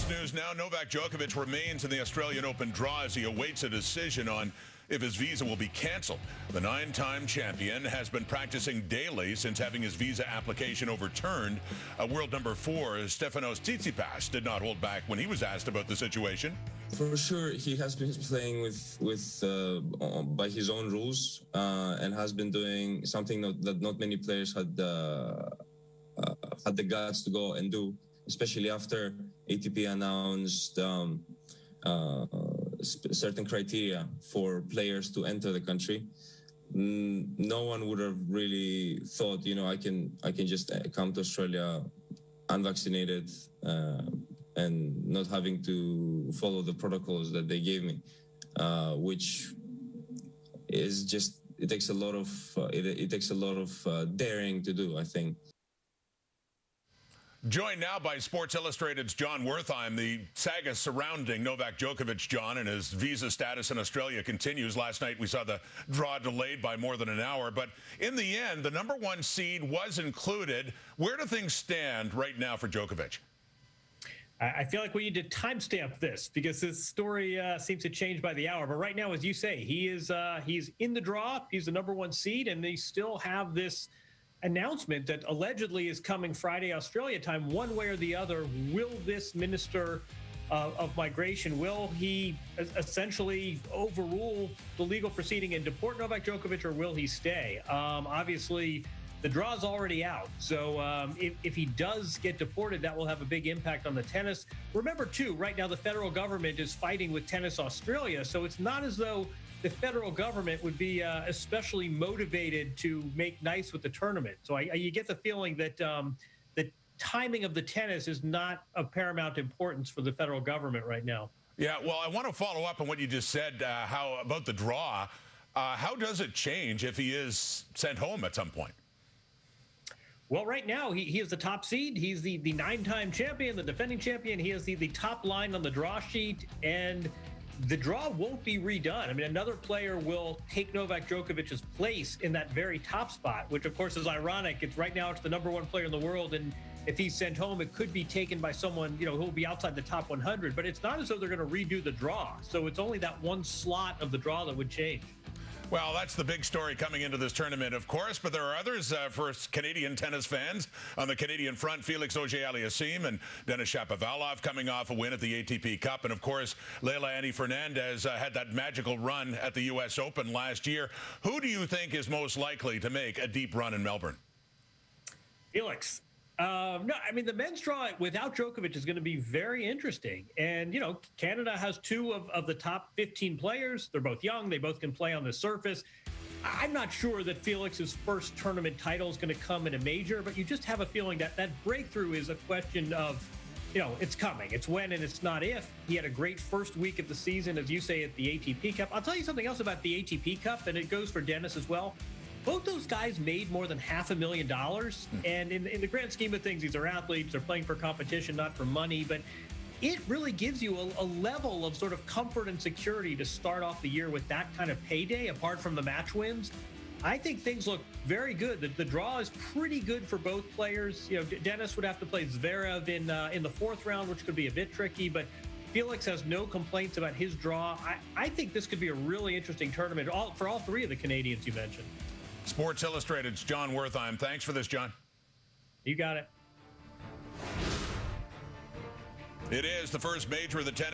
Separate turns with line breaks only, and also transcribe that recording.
Tennis news now. Novak Djokovic remains in the Australian Open draw as he awaits a decision on if his visa will be cancelled. The 9-time champion has been practicing daily since having his visa application overturned. World number 4, Stefanos Tsitsipas, did not hold back when he was asked about the situation.
For sure, he has been playing by his own rules and has been doing something that not many players had the guts to go and do, especially after ATP announced certain criteria for players to enter the country. No one would have really thought, I can just come to Australia unvaccinated and not having to follow the protocols that they gave me, which is just, it takes a lot of daring to do, I think.
Joined now by Sports Illustrated's John Wertheim. The saga surrounding Novak Djokovic, John, and his visa status in Australia continues. Last night we saw the draw delayed by more than an hour, but in the end, the number 1 seed was included. Where do things stand right now for Djokovic?
I feel like we need to timestamp this because this story seems to change by the hour. But right now, as you say, he's in the draw. He's the number 1 seed, and they still have this announcement that allegedly is coming Friday, Australia time, one way or the other. Will this minister of migration, will he essentially overrule the legal proceeding and deport Novak Djokovic, or will he stay? Obviously, the draw is already out. So if he does get deported, that will have a big impact on the tennis. Remember, too, right now the federal government is fighting with Tennis Australia. So it's not as though the federal government would be especially motivated to make nice with the tournament. So you get the feeling that the timing of the tennis is not of paramount importance for the federal government right now.
Yeah, well, I want to follow up on what you just said, how about the draw. How does it change if he is sent home at some point?
Well, right now, he is the top seed. He's the 9-time champion, the defending champion. He is the top line on the draw sheet, and the draw won't be redone. I mean, another player will take Novak Djokovic's place in that very top spot, which, of course, is ironic. It's right now, it's the number 1 player in the world, and if he's sent home, it could be taken by someone, who will be outside the top 100. But it's not as though they're going to redo the draw. So it's only that 1 slot of the draw that would change.
Well, that's the big story coming into this tournament, of course, but there are others for Canadian tennis fans. On the Canadian front, Félix Auger-Aliassime and Denis Shapovalov coming off a win at the ATP Cup. And, of course, Leylah and Fernandez had that magical run at the U.S. Open last year. Who do you think is most likely to make a deep run in Melbourne?
Felix. No, I mean, the men's draw without Djokovic is going to be very interesting. And, Canada has 2 of the top 15 players. They're both young. They both can play on the surface. I'm not sure that Felix's first tournament title is going to come in a major, but you just have a feeling that that breakthrough is a question of, it's coming. It's when and it's not if. He had a great first week of the season, as you say, at the ATP Cup. I'll tell you something else about the ATP Cup, and it goes for Denis as well. Both those guys made more than $500,000. And in the grand scheme of things, these are athletes. They're playing for competition, not for money. But it really gives you a level of sort of comfort and security to start off the year with that kind of payday, apart from the match wins. I think things look very good. The draw is pretty good for both players. Denis would have to play Zverev in the 4th round, which could be a bit tricky. But Felix has no complaints about his draw. I think this could be a really interesting tournament for all 3 of the Canadians you mentioned.
Sports Illustrated's John Wertheim. Thanks for this, John.
You got it.
It is the first major of the tennis.